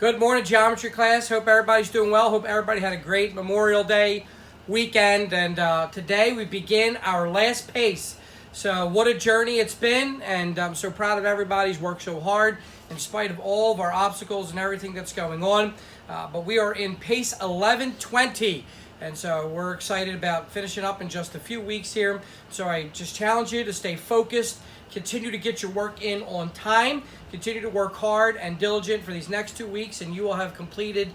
Good morning, geometry class. Hope everybody's doing well. Hope everybody had a great Memorial Day weekend. And today we begin our last pace. So what a journey it's been. And I'm so proud of everybody who's worked so hard in spite of all of our obstacles and everything that's going on. But we are in pace 1120. And so we're excited about finishing up in just a few weeks here. So I just challenge you to stay focused. Continue to get your work in on time. Continue to work hard and diligent for these next 2 weeks, and you will have completed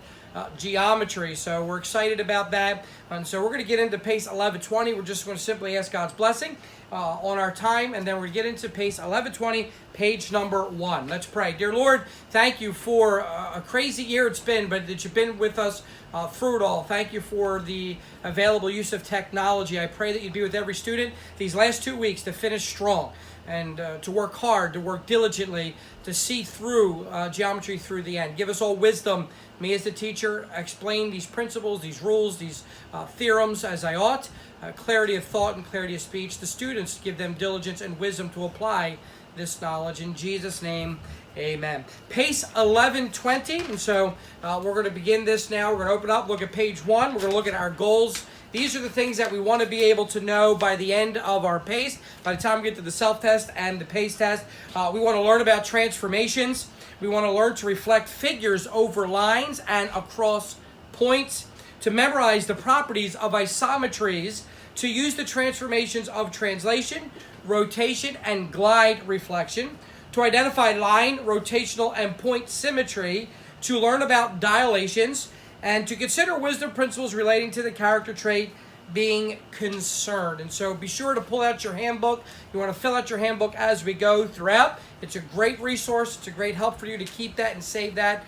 geometry. So we're excited about that. And so we're going to get into pace 1120. We're just going to simply ask God's blessing on our time, and then we're going to get into pace 1120, page number 1. Let's pray. Dear Lord, thank you for a crazy year it's been, but that you've been with us through it all. Thank you for the available use of technology. I pray that you'd be with every student these last 2 weeks to finish strong, and to work hard, to work diligently, to see through geometry through the end. Give us all wisdom. Me as the teacher, explain these principles, these rules, these theorems as I ought. Clarity of thought and clarity of speech. The students, give them diligence and wisdom to apply this knowledge. In Jesus' name, amen. Pace 1120. And so we're going to begin this now. We're going to open up, look at page 1. We're going to look at our goals. These are the things that we want to be able to know by the end of our pace. By the time we get to the self-test and the pace test, we want to learn about transformations. We want to learn to reflect figures over lines and across points, to memorize the properties of isometries, to use the transformations of translation, rotation, and glide reflection, to identify line, rotational, and point symmetry, to learn about dilations, and to consider wisdom principles relating to the character trait being concerned. And so be sure to pull out your handbook. You want to fill out your handbook as we go throughout. It's a great resource. It's a great help for you to keep that and save that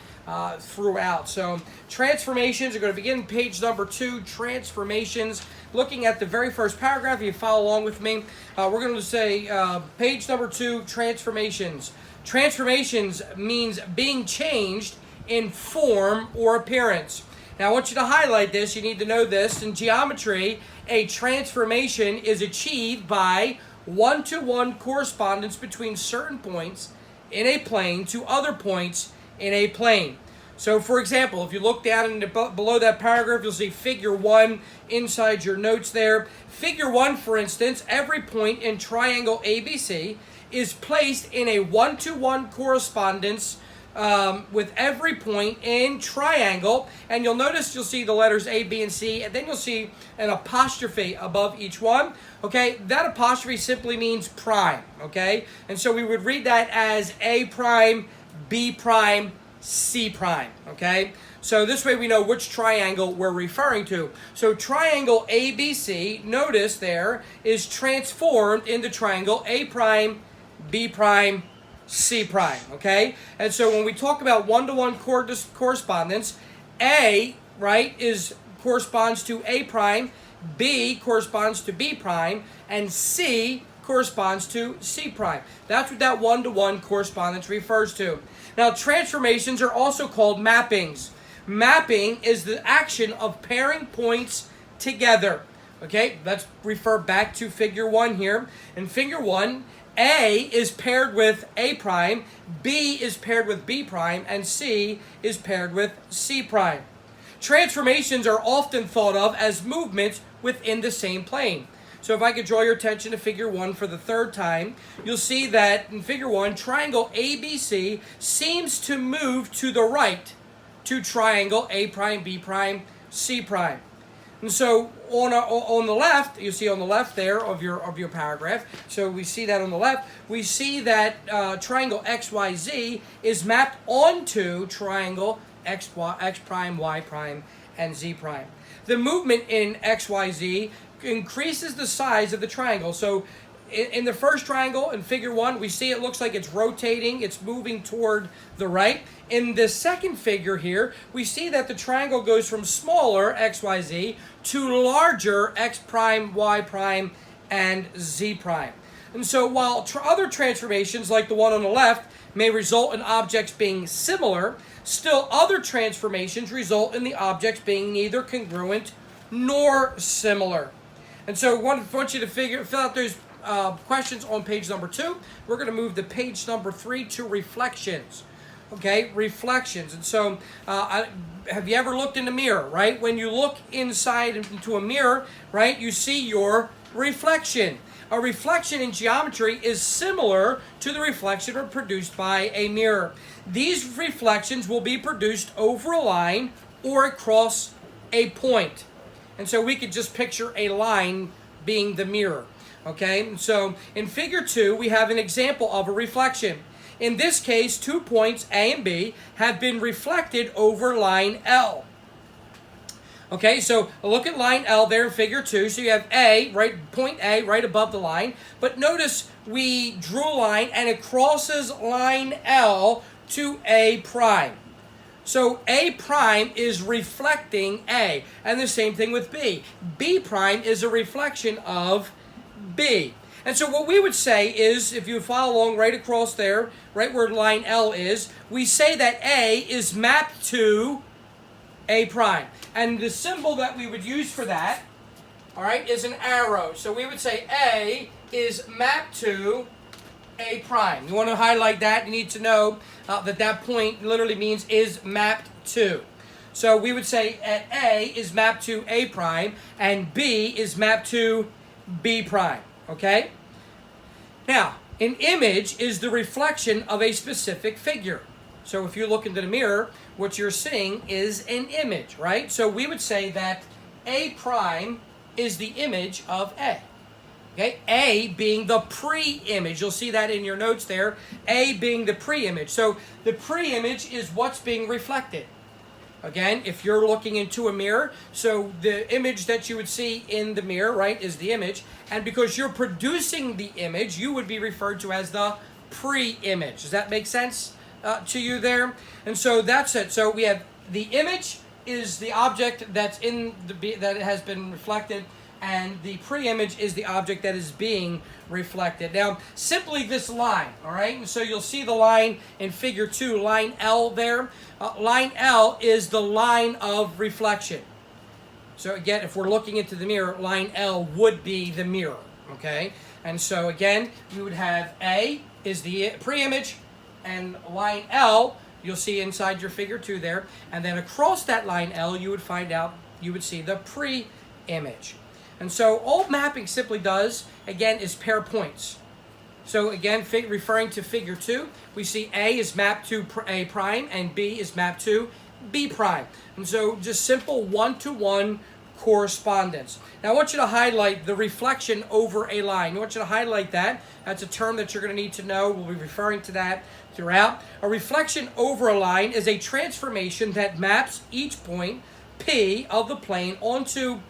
throughout. So transformations are going to begin page number 2, transformations. Looking at the very first paragraph, if you follow along with me, we're going to say page number 2, transformations. Transformations means being changed in form or appearance. Now I want you to highlight this. You need to know this. In geometry, a transformation is achieved by one-to-one correspondence between certain points in a plane to other points in a plane. So for example, if you look down below that paragraph, you'll see figure 1 inside your notes there. Figure 1, for instance, every point in triangle ABC is placed in a one-to-one correspondence with every point in triangle, and you'll see the letters A, B, and C, and then you'll see an apostrophe above each one. Okay, that apostrophe simply means prime. Okay, and so we would read that as A prime, B prime, C prime. Okay, so this way we know which triangle we're referring to. So triangle ABC, notice there, is transformed into triangle A prime, B prime, C prime, okay? And so when we talk about one-to-one correspondence, A, right, corresponds to A prime, B corresponds to B prime, and C corresponds to C prime. That's what that one-to-one correspondence refers to. Now, transformations are also called mappings. Mapping is the action of pairing points together. Okay, let's refer back to figure 1 here. In figure 1, A is paired with A prime, B is paired with B prime, and C is paired with C prime. Transformations are often thought of as movements within the same plane. So if I could draw your attention to figure 1 for the third time, you'll see that in figure 1, triangle ABC seems to move to the right to triangle A prime, B prime, C prime. And so on the left, you see on the left there of your paragraph, so we see that on the left, we see that triangle XYZ is mapped onto triangle X prime, Y prime, and Z prime. The movement in XYZ increases the size of the triangle. So in the first triangle, in figure 1, we see it looks like it's rotating, it's moving toward the right. In the second figure here, we see that the triangle goes from smaller XYZ to larger X prime, Y prime, and Z prime. And so while other transformations, like the one on the left, may result in objects being similar, still other transformations result in the objects being neither congruent nor similar. And so I want you to fill out those questions on page number 2. We're going to move to page number 3 to reflections. Okay, reflections. And so, have you ever looked in the mirror, right? When you look inside into a mirror, right, you see your reflection. A reflection in geometry is similar to the reflection produced by a mirror. These reflections will be produced over a line or across a point. And so we could just picture a line being the mirror. Okay, so in figure 2, we have an example of a reflection. In this case, 2 points, A and B, have been reflected over line L. Okay, so look at line L there in figure 2. So you have A, right, point A, right above the line. But notice we drew a line and it crosses line L to A prime. So A prime is reflecting A. And the same thing with B. B prime is a reflection of B. And so what we would say is, if you follow along right across there, right where line L is, we say that A is mapped to A prime. And the symbol that we would use for that, all right, is an arrow. So we would say A is mapped to A prime. You want to highlight that, you need to know that that point literally means is mapped to. So we would say A is mapped to A prime and B is mapped to B prime. Okay? Now, an image is the reflection of a specific figure. So if you look into the mirror, what you're seeing is an image, right? So we would say that A prime is the image of A. Okay? A being the pre-image. You'll see that in your notes there. A being the pre-image. So the pre-image is what's being reflected. Again, if you're looking into a mirror, so the image that you would see in the mirror, right, is the image. And because you're producing the image, you would be referred to as the pre-image. Does that make sense to you there? And so that's it. So we have the image is the object that's in the that has been reflected, and the pre-image is the object that is being reflected. Now, simply this line, all right? And so you'll see the line in figure 2, line L there. Line L is the line of reflection. So again, if we're looking into the mirror, line L would be the mirror, okay? And so again, we would have A is the pre-image, and line L, you'll see inside your figure 2 there. And then across that line L, you would find out, you would see the pre-image. And so all mapping simply does, again, is pair points. So again, referring to figure 2, we see A is mapped to A prime and B is mapped to B prime. And so just simple one-to-one correspondence. Now I want you to highlight the reflection over a line. I want you to highlight that. That's a term that you're going to need to know. We'll be referring to that throughout. A reflection over a line is a transformation that maps each point P of the plane onto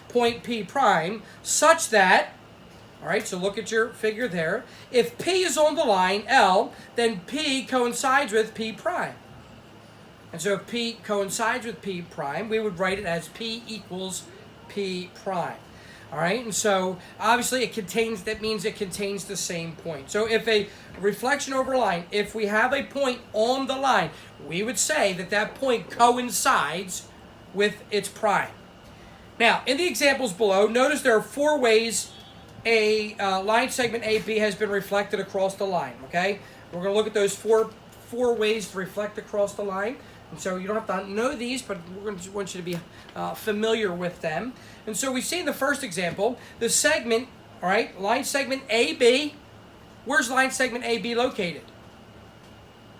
point P prime such that, all right, so look at your figure there. If P is on the line L, then P coincides with P prime. And so if P coincides with P prime, we would write it as P equals P prime. All right, and so obviously that means it contains the same point. So if a reflection over a line, if we have a point on the line, we would say that that point coincides with its prime. Now, in the examples below, notice there are 4 ways a line segment AB has been reflected across the line, okay? We're going to look at those four ways to reflect across the line. And so you don't have to know these, but we're going to want you to be familiar with them. And so we see in the first example, the segment, all right, line segment AB. Where's line segment AB located?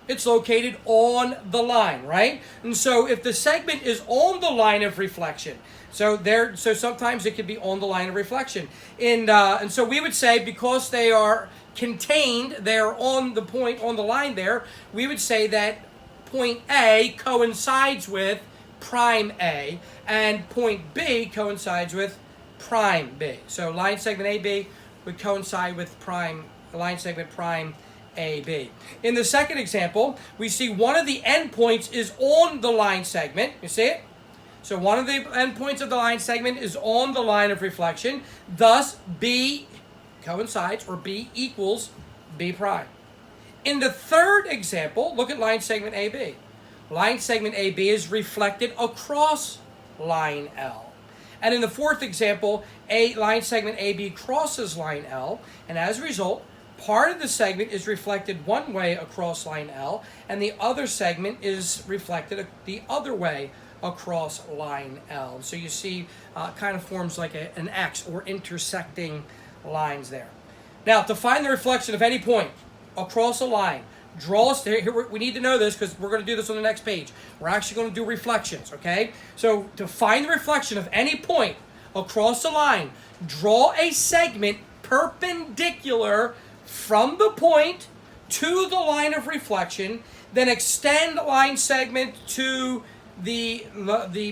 It's located on the line, right? And so if the segment is on the line of reflection, so sometimes it could be on the line of reflection. And so we would say because they are contained, they're on the point, on the line there, we would say that point A coincides with prime A, and point B coincides with prime B. So line segment AB would coincide with line segment prime AB. In the second example, we see one of the endpoints is on the line segment. You see it? So one of the endpoints of the line segment is on the line of reflection. Thus, B coincides, or B equals B prime. In the third example, look at line segment AB. Line segment AB is reflected across line L. And in the fourth example, line segment AB crosses line L, and as a result, part of the segment is reflected one way across line L, and the other segment is reflected the other way across line L. So you see kind of forms like an X or intersecting lines there. Now, to find the reflection of any point across a line, we need to know this because we're going to do this on the next page. We're actually going to do reflections, okay? So to find the reflection of any point across a line, draw a segment perpendicular from the point to the line of reflection, then extend the line segment to the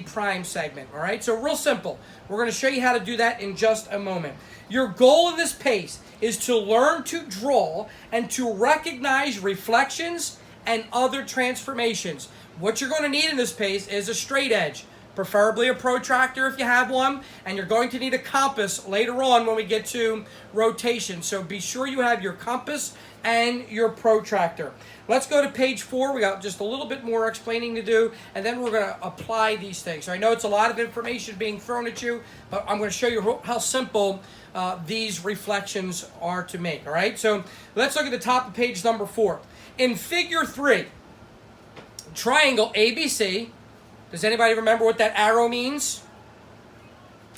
prime segment, all right? So real simple. We're going to show you how to do that in just a moment. Your goal in this PACE is to learn to draw and to recognize reflections and other transformations. What you're going to need in this PACE is a straight edge, preferably a protractor if you have one, and you're going to need a compass later on when we get to rotation. So be sure you have your compass and your protractor. Let's go to page 4. We got just a little bit more explaining to do, and then we're going to apply these things. So I know it's a lot of information being thrown at you, but I'm going to show you how simple these reflections are to make. All right, so let's look at the top of page number 4. In figure 3, triangle ABC, does anybody remember what that arrow means?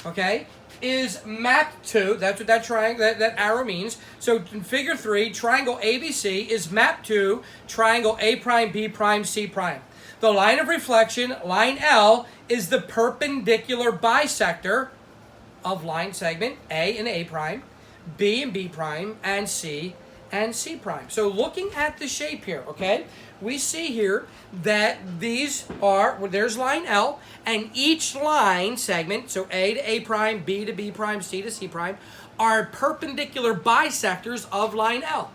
Okay, is mapped to, that's what that triangle, that arrow means. So in figure 3, triangle ABC is mapped to triangle A prime, B prime, C prime. The line of reflection, line L, is the perpendicular bisector of line segment A and A prime, B and B prime, and C prime. So looking at the shape here, okay, we see here that these are, well, there's line L, and each line segment, so A to A prime, B to B prime, C to C prime, are perpendicular bisectors of line L.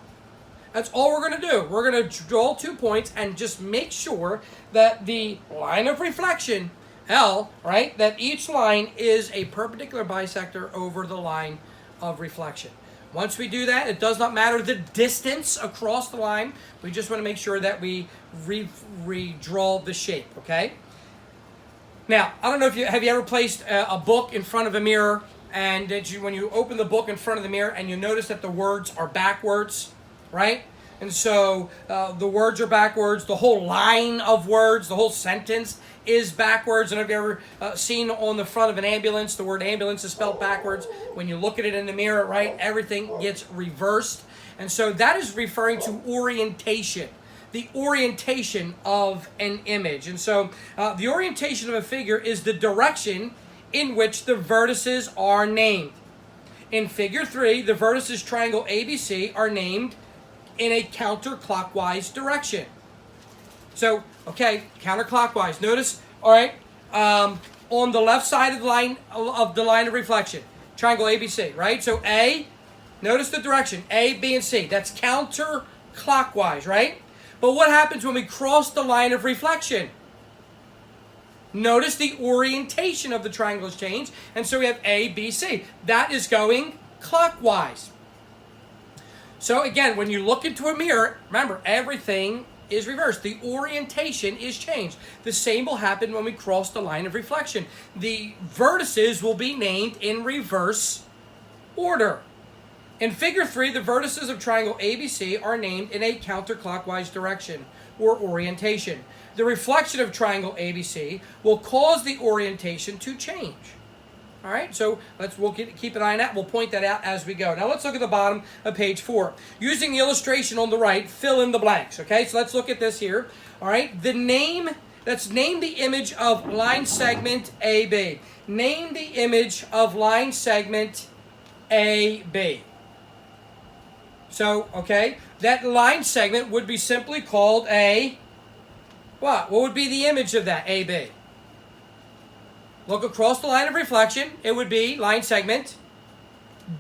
That's all we're going to do. We're going to draw 2 points and just make sure that the line of reflection, L, right, that each line is a perpendicular bisector over the line of reflection. Once we do that, it does not matter the distance across the line. We just want to make sure that we redraw the shape, okay? Now, I don't know if have you ever placed a book in front of a mirror, and when you open the book in front of the mirror and you notice that the words are backwards, right? And so the words are backwards, the whole line of words, the whole sentence is backwards. And have you ever seen on the front of an ambulance, the word ambulance is spelled backwards? When you look at it in the mirror, right, everything gets reversed. And so that is referring to orientation, the orientation of an image. And so the orientation of a figure is the direction in which the vertices are named. In figure 3, the vertices triangle ABC are named in a counterclockwise direction. So, okay, counterclockwise. Notice, all right, on the left side of the line of reflection, triangle ABC, right? So A, notice the direction, A, B, and C. That's counterclockwise, right? But what happens when we cross the line of reflection? Notice the orientation of the triangle has changed, and so we have A, B, C. That is going clockwise. So again, when you look into a mirror, remember, everything is reversed. The orientation is changed. The same will happen when we cross the line of reflection. The vertices will be named in reverse order. In figure 3, the vertices of triangle ABC are named in a counterclockwise direction or orientation. The reflection of triangle ABC will cause the orientation to change. All right, so we'll keep an eye on that. We'll point that out as we go. Now let's look at the bottom of page 4. Using the illustration on the right, fill in the blanks. Okay, so let's look at this here. All right, let's name the image of line segment AB. Name the image of line segment AB. So, okay, that line segment would be simply called a, what? What would be the image of that AB? Look across the line of reflection. It would be line segment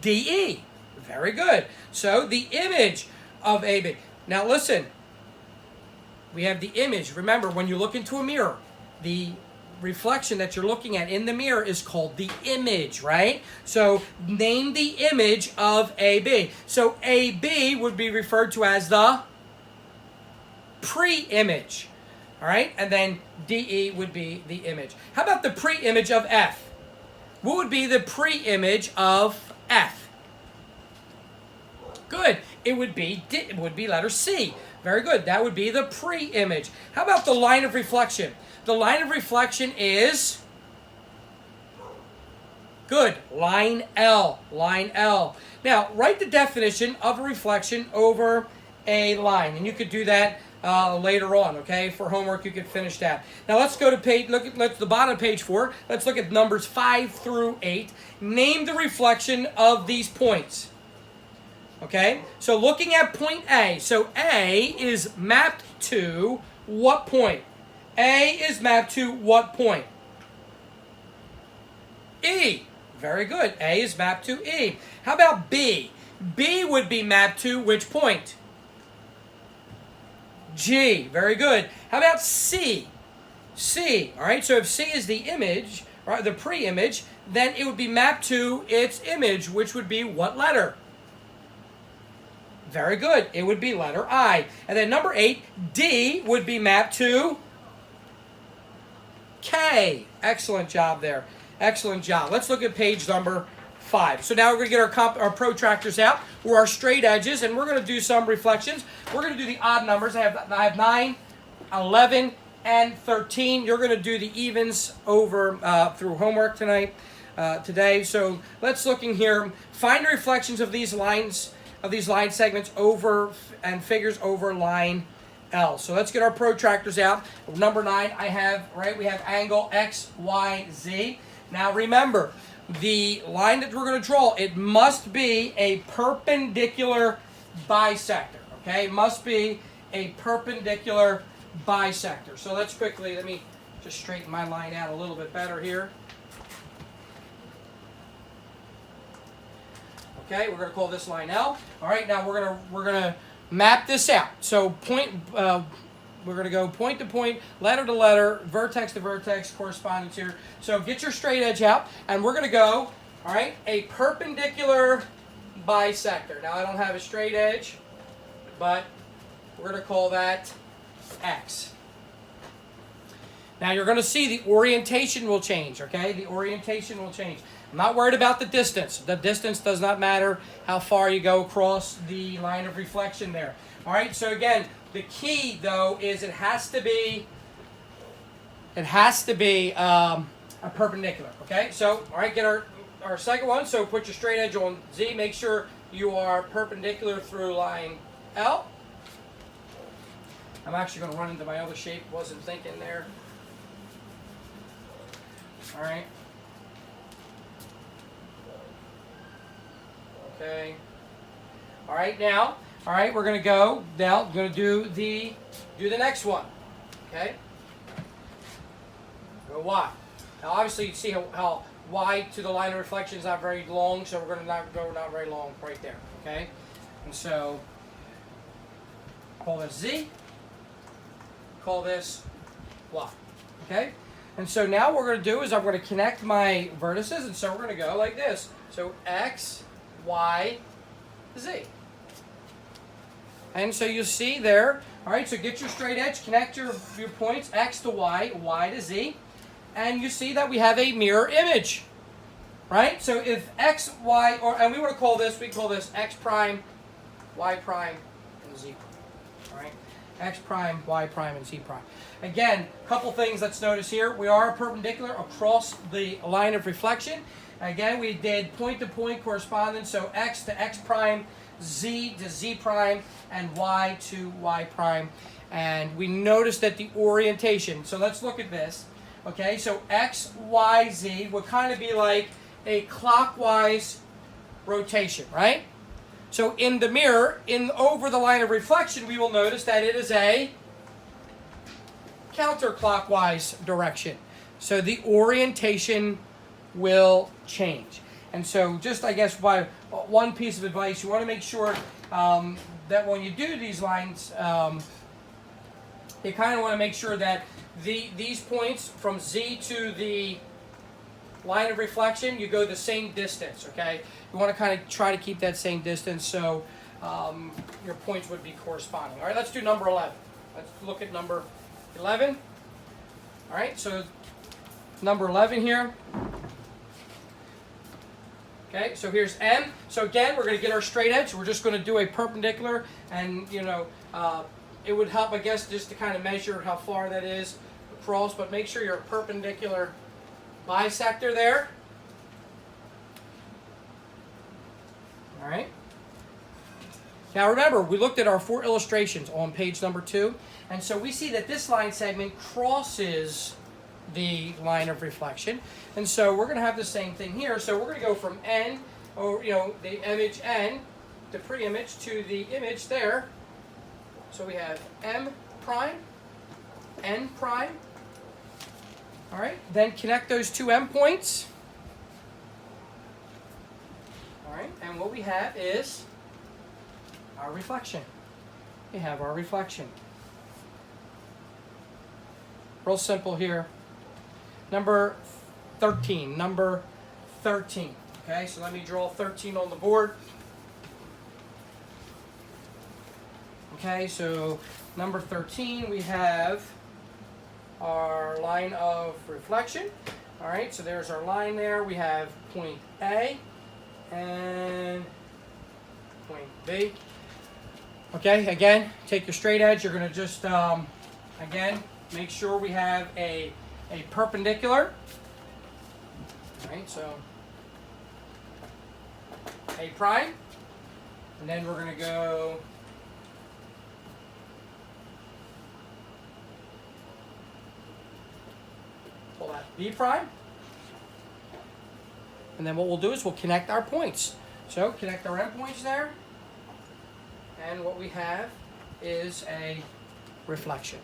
DE. Very good. So the image of AB. Now listen. We have the image. Remember, when you look into a mirror, the reflection that you're looking at in the mirror is called the image, right? So name the image of AB. So AB would be referred to as the pre-image. All right, and then DE would be the image. How about the pre-image of F? What would be the pre-image of F? Good. It would be letter C. Very good. That would be the pre-image. How about the line of reflection? The line of reflection is good. Line L. Line L. Now, write the definition of a reflection over a line, and you could do that later on. Okay, for homework, you could finish that. Now, let's go to the bottom of page 4. Let's look at numbers 5 through 8. Name the reflection of these points. Okay, so looking at point A. So A is mapped to what point? A is mapped to what point? E. Very good. A is mapped to E. How about B? B would be mapped to which point? G. Very good. How about C? C. All right, so if C is the image, or the pre-image, then it would be mapped to its image, which would be what letter? Very good. It would be letter I. And then number 8, D would be mapped to K. Excellent job there. Excellent job. Let's look at page number 5. So now we're going to get our protractors out, or our straight edges, and we're going to do some reflections. We're going to do the odd numbers. I have 9, 11, and 13. You're going to do the evens over through homework today. So let's look in here. Find the reflections of these lines, of these line segments over and figures over line L. So let's get our protractors out. Number 9, we have angle X, Y, Z. Now remember, the line that we're going to draw, it must be a perpendicular bisector. Okay, it must be a perpendicular bisector. So let me just straighten my line out a little bit better here. Okay, we're going to call this line L. All right, now we're gonna map this out. So we're going to go point to point, letter to letter, vertex to vertex, correspondence here. So get your straight edge out, and we're going to go, all right, a perpendicular bisector. Now, I don't have a straight edge, but we're going to call that X. Now, you're going to see the orientation will change, okay? The orientation will change. I'm not worried about the distance. The distance does not matter how far you go across the line of reflection there. All right, so again, the key, though, is it has to be a perpendicular, okay? So, all right, get our second one. So put your straight edge on Z. Make sure you are perpendicular through line L. I'm actually going to run into my other shape. Wasn't thinking there. All right. Okay. All right, now. All right, we're going to go now. We're going to do the next one. Okay. Go Y. Now, obviously, you see how Y to the line of reflection is not very long, so we're going to go not very long right there. Okay. And so, call this Z. Call this Y. Okay. And so now what we're going to do is I'm going to connect my vertices, and so we're going to go like this. So X, Y, Z. And so you see there, all right, so get your straight edge, connect your points, X to Y, Y to Z, and you see that we have a mirror image, right? So if X, Y, and we want to call this, we call this X prime, Y prime, and Z prime, all right? X prime, Y prime, and Z prime. Again, a couple things let's notice here. We are perpendicular across the line of reflection. Again, we did point-to-point correspondence, so X to X prime, Z to Z prime, and Y to Y prime. And we noticed that the orientation, so let's look at this. Okay, so X, Y, Z would kind of be like a clockwise rotation, right? So in the mirror, over the line of reflection, we will notice that it is a counterclockwise direction. So the orientation will change. And so just, I guess, by one piece of advice, you want to make sure that when you do these lines, you kind of want to make sure that these points from Z to the line of reflection, you go the same distance, okay? You want to kind of try to keep that same distance so your points would be corresponding. All right, let's do number 11. Let's look at number 11. All right, so number 11 here. Okay, so here's M. So again, we're going to get our straight edge. We're just going to do a perpendicular, and it would help, I guess, just to kind of measure how far that is across. But make sure you're a perpendicular bisector there. All right. Now remember, we looked at our 4 illustrations on page number 2, and so we see that this line segment crosses the line of reflection, and so we're going to have the same thing here. So we're going to go from N, or the image N, the pre-image, to the image there. So we have M prime, N prime. All right, then connect those 2 M points. All right, and what we have is our reflection. We have our reflection. Real simple here. Number 13. Number 13. Okay, so let me draw 13 on the board. Okay, so number 13, we have our line of reflection. All right, so there's our line there. We have point A and point B. Okay, again, take your straight edge. You're going to just, again, make sure we have a perpendicular. All right, so A prime. And then we're going to go pull that B prime. And then what we'll do is we'll connect our points. So connect our endpoints there. And what we have is a reflection.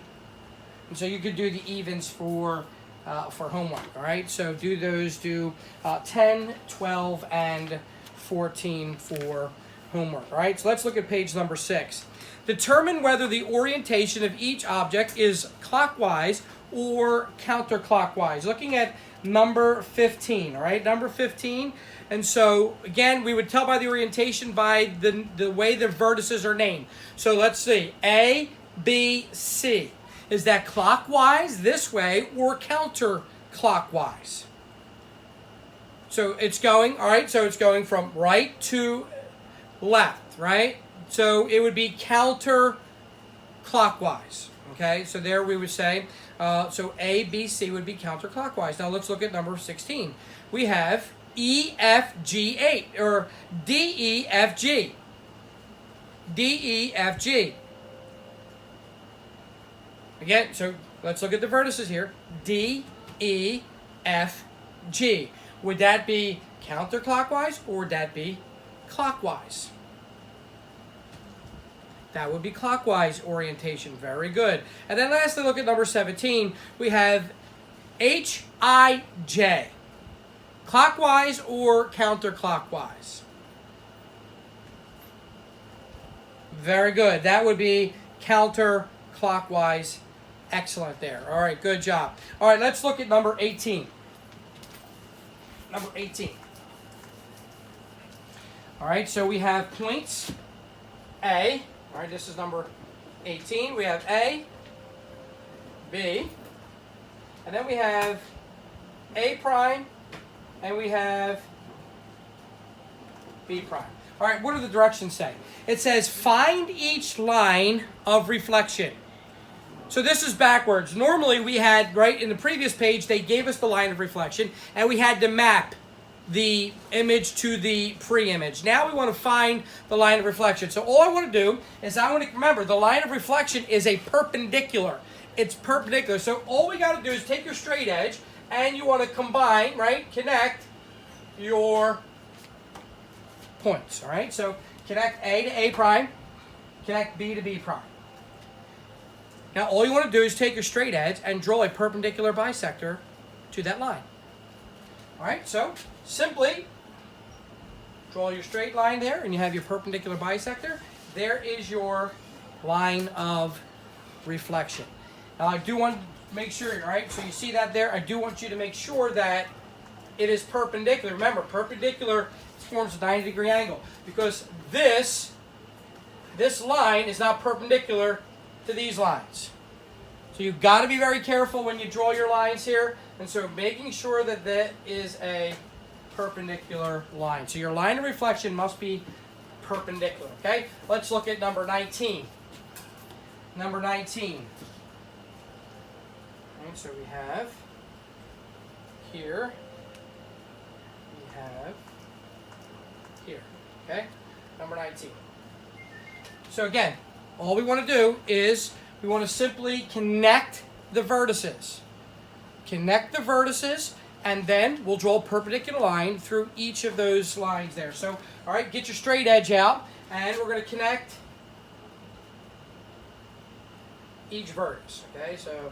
And so you could do the evens for homework, all right? So do 10, 12, and 14 for homework, all right? So let's look at page number 6. Determine whether the orientation of each object is clockwise or counterclockwise. Looking at number 15, all right? Number 15. And so, again, we would tell by the orientation by the way the vertices are named. So let's see. A, B, C. Is that clockwise this way or counterclockwise? So it's going, all right, so it's going from right to left, right? So it would be counterclockwise, okay? So there we would say, so A, B, C would be counterclockwise. Now let's look at number 16. We have E, F, G, 8, or D, E, F, G. D, E, F, G. Again, so let's look at the vertices here. D, E, F, G. Would that be counterclockwise or would that be clockwise? That would be clockwise orientation. Very good. And then lastly, look at number 17. We have H, I, J. Clockwise or counterclockwise? Very good. That would be counterclockwise. Excellent there. All right, good job. All right, let's look at number 18. Number 18. All right, so we have points A. All right, this is number 18. We have A, B, and then we have A prime, and we have B prime. All right, what do the directions say? It says find each line of reflection. So this is backwards. Normally we had, right, in the previous page, they gave us the line of reflection, and we had to map the image to the pre-image. Now we want to find the line of reflection. So all I want to do is I want to remember the line of reflection is a perpendicular. It's perpendicular. So all we got to do is take your straight edge, and you want to combine, right, connect your points, all right? So connect A to A prime, connect B to B prime. Now all you want to do is take your straight edge and draw a perpendicular bisector to that line. All right, so simply draw your straight line there, and you have your perpendicular bisector. There is your line of reflection. Now I do want to make sure, all right, so you see that there? I do want you to make sure that it is perpendicular. Remember, perpendicular forms a 90-degree angle because this line is not perpendicular to these lines. So you've got to be very careful when you draw your lines here. And so making sure that that is a perpendicular line. So your line of reflection must be perpendicular, okay? Let's look at number 19. Number 19. Okay, so we have here, we have here, okay? Number 19. So again, all we want to do is we want to simply connect the vertices. Connect the vertices, and then we'll draw a perpendicular line through each of those lines there. So, all right, get your straight edge out, and we're going to connect each vertex. Okay, so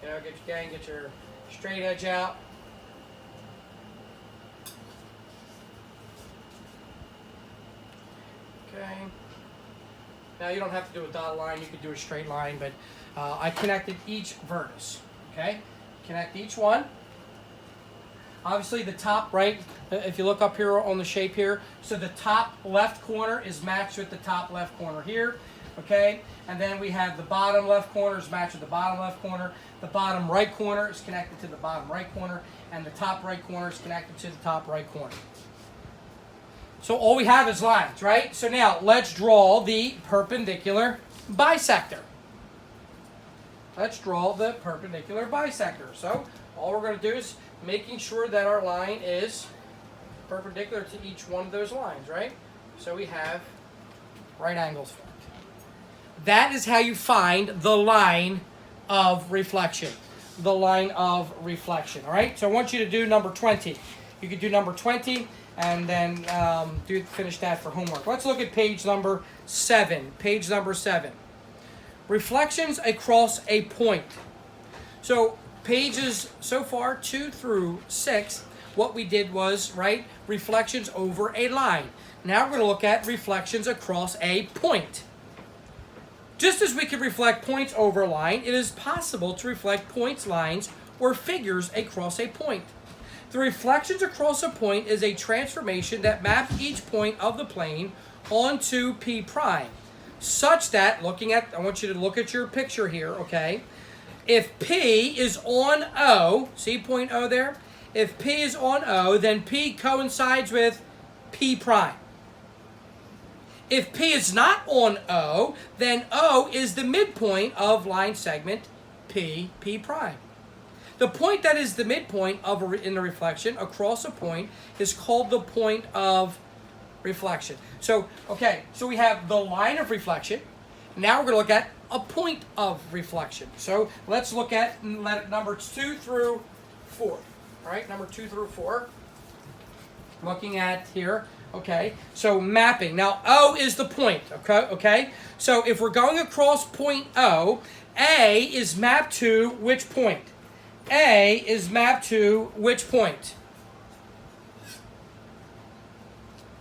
get your straight edge out. Okay. Now you don't have to do a dotted line; you could do a straight line, but I connected each vertex. Okay, connect each one. Obviously, the top right, if you look up here on the shape here, so the top left corner is matched with the top left corner here, okay? And then we have the bottom left corner is matched with the bottom left corner. The bottom right corner is connected to the bottom right corner, and the top right corner is connected to the top right corner. So all we have is lines, right? So now let's draw the perpendicular bisector. Let's draw the perpendicular bisector. So all we're going to do is making sure that our line is perpendicular to each one of those lines, right? So we have right angles formed. That is how you find the line of reflection. The line of reflection, all right? So I want you to do number 20. You could do number 20 and then finish that for homework. Let's look at page number 7. Page number 7. Reflections across a point. So pages so far 2 through 6, what we did was, right, reflections over a line. Now we're going to look at reflections across a point. Just as we can reflect points over a line, it is possible to reflect points, lines, or figures across a point. The reflections across a point is a transformation that maps each point of the plane onto P prime, such that, I want you to look at your picture here, okay? If P is on O, see point O there? If P is on O, then P coincides with P prime. If P is not on O, then O is the midpoint of line segment P prime. The point that is the midpoint in the reflection across a point is called the point of reflection. So, okay, so we have the line of reflection. Now we're going to look at a point of reflection. So let's look at numbers 2 through 4. All right, number 2 through 4. Looking at here, okay. So mapping. Now O is the point, okay. So if we're going across point O, A is mapped to which point? A is mapped to which point?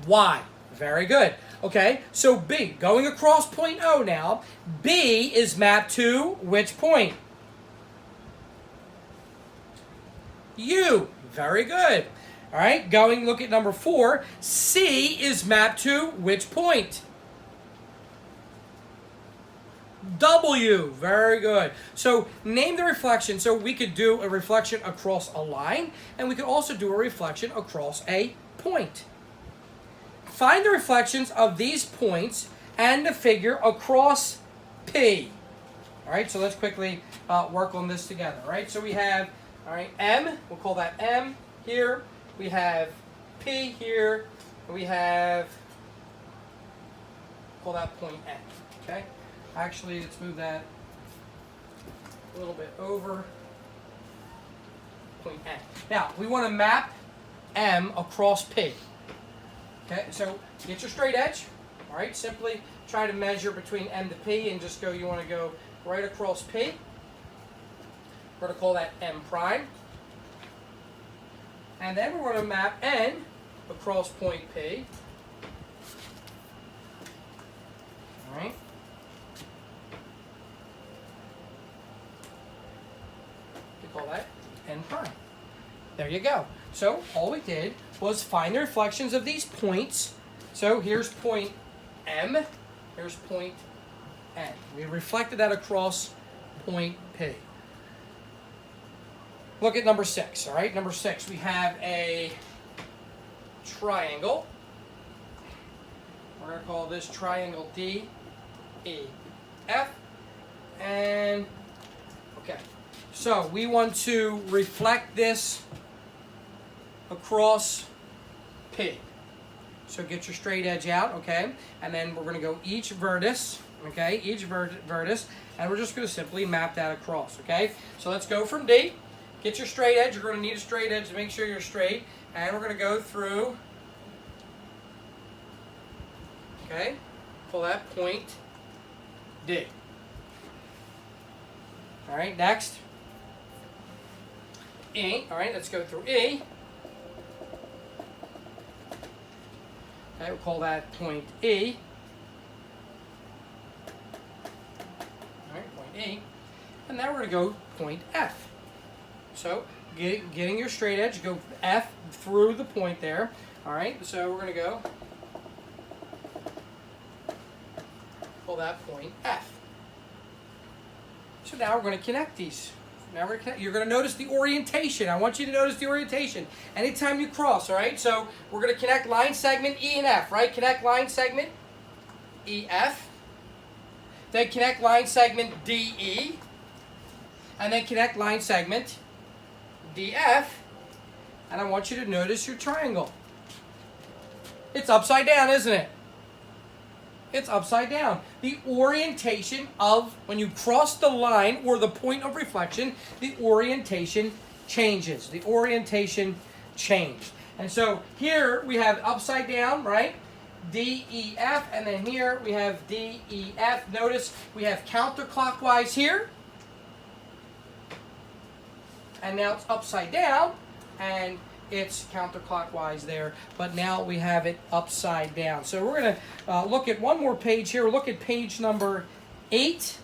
Y. Very good. Okay, so B, going across point O now, B is mapped to which point? U. Very good. All right, look at number 4. C is mapped to which point? W. Very good. So name the reflection. So we could do a reflection across a line, and we could also do a reflection across a point. Find the reflections of these points and the figure across P. All right, so let's quickly work on this together. All right, so we have, all right, M, we'll call that M here. We have P here. And we have, call that point N, okay? Actually, let's move that a little bit over. Point N. Now, we want to map M across P. Okay, so get your straight edge. All right, simply try to measure between M to P and just go, you want to go right across P. We're going to call that M prime. And then we're going to map N across point P. All right. We call that N prime. There you go. So all we did was find the reflections of these points. So here's point M, here's point N. We reflected that across point P. Look at number 6, all right? Number 6, we have a triangle. We're going to call this triangle D, E, F, and okay. So we want to reflect this across P. So get your straight edge out, okay? And then we're going to go each vertex, okay? Each vertex, and we're just going to simply map that across, okay? So let's go from D. Get your straight edge. You're going to need a straight edge to make sure you're straight. And we're going to go through, okay? Pull that point D. All right, next. E. All right, let's go through E. Okay, we'll call that point E. All right, point E. And now we're going to go point F. So, getting your straight edge, go F through the point there. All right, so we're going to go pull that point F. So now we're going to connect these. Now you're going to notice the orientation. I want you to notice the orientation anytime you cross, all right? So we're going to connect line segment E and F, right? Connect line segment EF. Then connect line segment DE. And then connect line segment DF. And I want you to notice your triangle. It's upside down, isn't it? It's upside down. The orientation of, when you cross the line or the point of reflection, the orientation changes. The orientation changed. And so here we have upside down, right? DEF, and then here we have DEF. Notice we have counterclockwise here. And now it's upside down, and it's counterclockwise there, but now we have it upside down. So we're going to look at one more page here. Look at page number 8.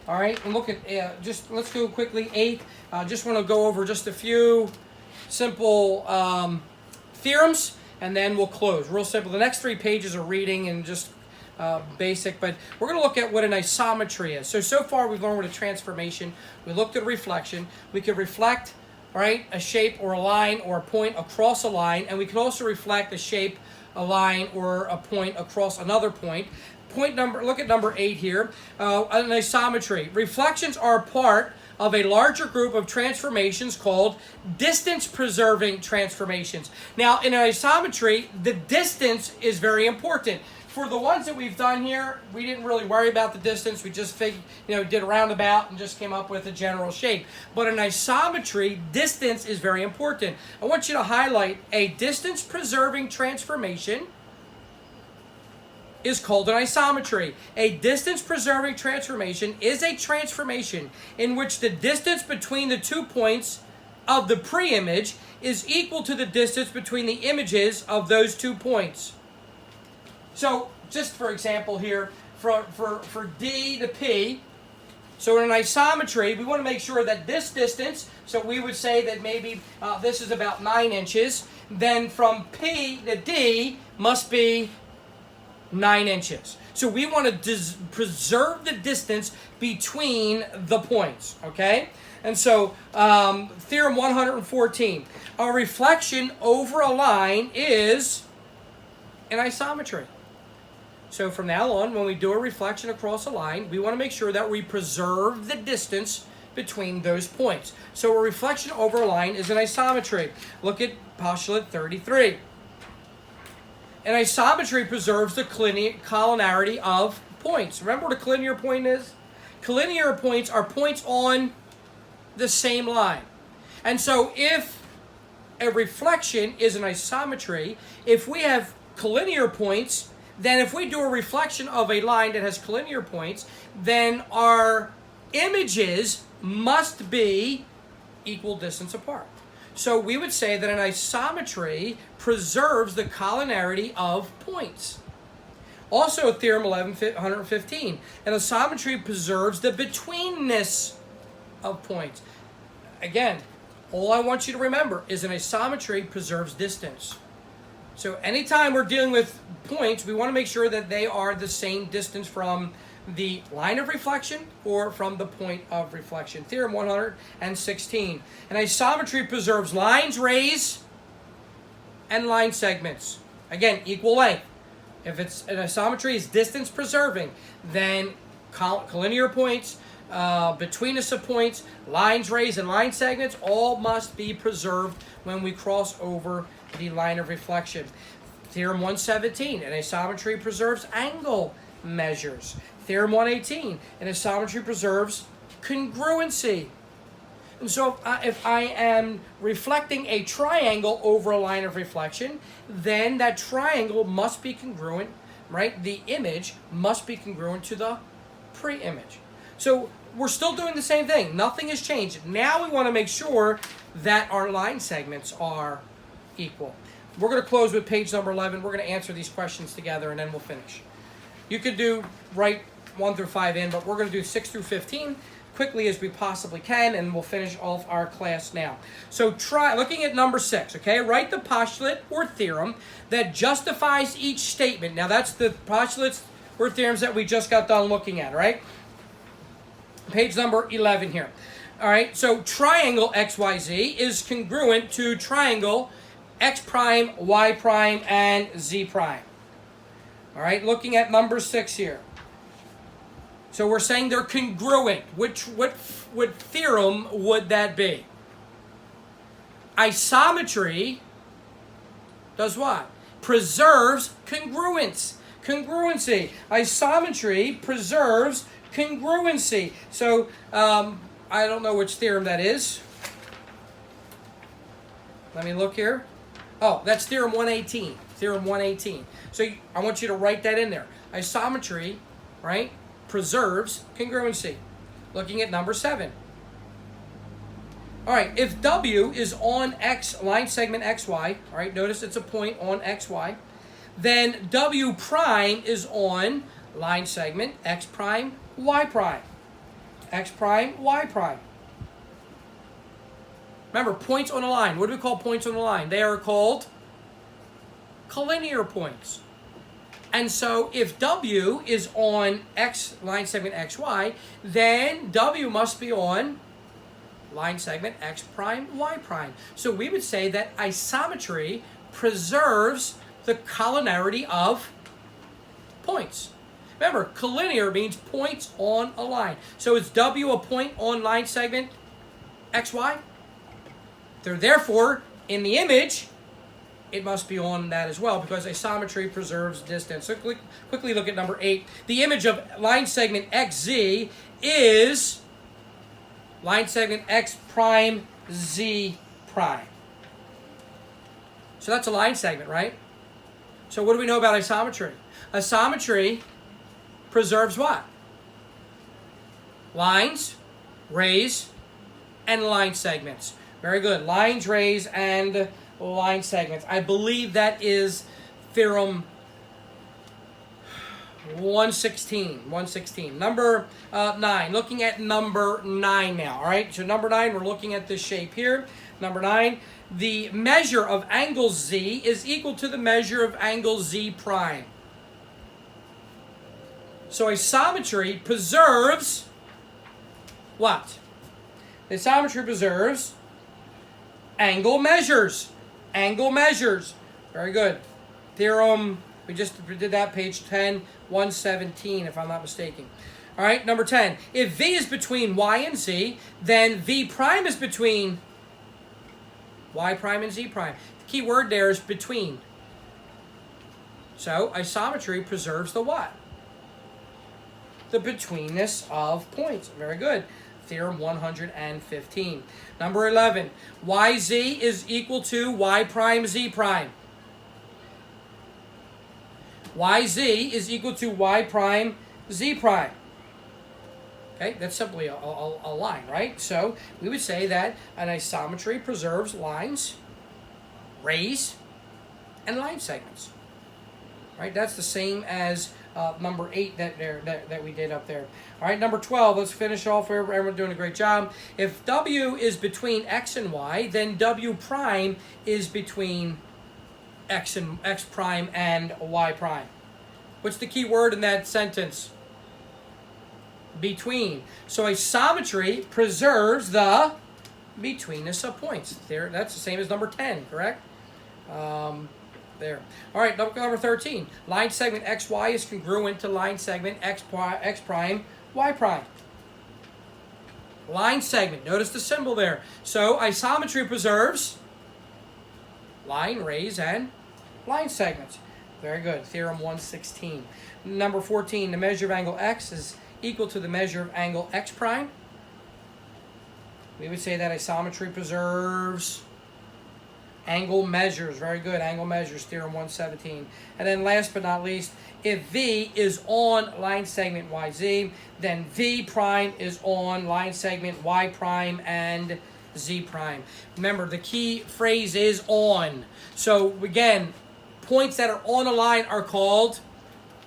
All right, and look at, just let's go quickly, 8. Just want to go over just a few simple theorems, and then we'll close. Real simple. The next 3 pages are reading and just basic, but we're going to look at what an isometry is. So far we've learned what a transformation. We looked at reflection. We could reflect, right, a shape or a line or a point across a line, and we can also reflect a shape, a line, or a point across another point. Look at number 8 here, an isometry. Reflections are part of a larger group of transformations called distance-preserving transformations. Now, in an isometry, the distance is very important. For the ones that we've done here, we didn't really worry about the distance. We just did a roundabout and just came up with a general shape. But in isometry, distance is very important. I want you to highlight a distance-preserving transformation is called an isometry. A distance-preserving transformation is a transformation in which the distance between the 2 points of the pre-image is equal to the distance between the images of those 2 points. So, just for example here, for D to P, so in an isometry, we want to make sure that this distance, so we would say that maybe this is about 9 inches, then from P to D must be 9 inches. So we want to preserve the distance between the points, okay? And so, theorem 114, a reflection over a line is an isometry. So from now on, when we do a reflection across a line, we want to make sure that we preserve the distance between those points. So a reflection over a line is an isometry. Look at postulate 33. An isometry preserves the collinearity of points. Remember what a collinear point is? Collinear points are points on the same line. And so if a reflection is an isometry, if we have collinear points, then if we do a reflection of a line that has collinear points, then our images must be equal distance apart. So we would say that an isometry preserves the collinearity of points. Also, theorem 115, an isometry preserves the betweenness of points. Again, all I want you to remember is an isometry preserves distance. So anytime we're dealing with points, we want to make sure that they are the same distance from the line of reflection or from the point of reflection. Theorem 116. An isometry preserves lines, rays, and line segments. Again, equal length. If it's an isometry is distance preserving, then collinear points, betweenus of points, lines, rays, and line segments all must be preserved when we cross over the line of reflection. Theorem 117, an isometry preserves angle measures. Theorem 118, an isometry preserves congruency. And so if I am reflecting a triangle over a line of reflection, then that triangle must be congruent, right? The image must be congruent to the pre-image. So we're still doing the same thing. Nothing has changed. Now we want to make sure that our line segments are equal. We're going to close with page number 11. We're going to answer these questions together, and then we'll finish. You could write 1 through 5 in, but we're going to do 6 through 15 quickly as we possibly can, and we'll finish off our class now. So looking at number 6, okay? Write the postulate or theorem that justifies each statement. Now that's the postulates or theorems that we just got done looking at, right? Page number 11 here. All right, so triangle XYZ is congruent to triangle X prime, Y prime, and Z prime. All right, looking at number 6 here. So we're saying they're congruent. What theorem would that be? Isometry does what? Preserves congruence. Congruency. Isometry preserves congruency. So I don't know which theorem that is. Let me look here. Oh, that's theorem 118. Theorem 118. So I want you to write that in there. Isometry, right, preserves congruency. Looking at number 7. All right, if W is on X, line segment XY, all right, notice it's a point on XY, then W prime is on line segment X prime, Y prime. X prime, Y prime. Remember, points on a line. What do we call points on a line? They are called collinear points. And so if W is on X line segment XY, then W must be on line segment X prime, Y prime. So we would say that isometry preserves the collinearity of points. Remember, collinear means points on a line. So is W a point on line segment XY? They're therefore, in the image, it must be on that as well because isometry preserves distance. So quickly look at number 8. The image of line segment XZ is line segment X prime Z prime. So that's a line segment, right? So what do we know about isometry? Isometry preserves what? Lines, rays, and line segments. Very good. Lines, rays, and line segments. I believe that is theorem 116. Number 9. Looking at number 9 now. All right. So number 9, we're looking at this shape here. Number 9. The measure of angle Z is equal to the measure of angle Z prime. So isometry preserves what? Isometry preserves angle measures. Angle measures. Very good. Theorem, we just did that, page 10, 117, if I'm not mistaken. All right, number 10. If V is between Y and Z, then V prime is between Y prime and Z prime. The key word there is between. So isometry preserves the what? The betweenness of points. Very good. Theorem 115. Number 11. YZ is equal to Y prime Z prime. YZ is equal to Y prime Z prime. Okay, that's simply a line, right? So we would say that an isometry preserves lines, rays, and line segments. Right? That's the same as number 8 that we did up there. All right, number 12. Let's finish off. Everyone's doing a great job. If W is between X and Y, then W prime is between X prime and Y prime. What's the key word in that sentence? Between. So isometry preserves the betweenness of points. There, that's the same as number 10, correct? There. All right, number 13. Line segment XY is congruent to line segment X prime, Y prime. Line segment. Notice the symbol there. So isometry preserves line, rays, and line segments. Very good. Theorem 116. Number 14. The measure of angle X is equal to the measure of angle X prime. We would say that isometry preserves angle measures. Very good. Angle measures. Theorem 117. And then last but not least, if V is on line segment YZ, then V prime is on line segment Y prime and Z prime. Remember, the key phrase is on. So again, points that are on a line are called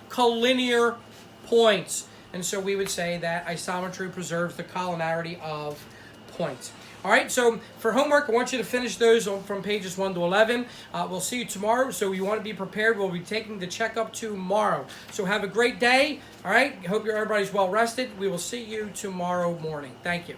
collinear points. And so we would say that isometry preserves the collinearity of points. All right, so for homework, I want you to finish those from pages 1 to 11. We'll see you tomorrow, so you want to be prepared. We'll be taking the checkup tomorrow. So have a great day, all right? Hope everybody's well rested. We will see you tomorrow morning. Thank you.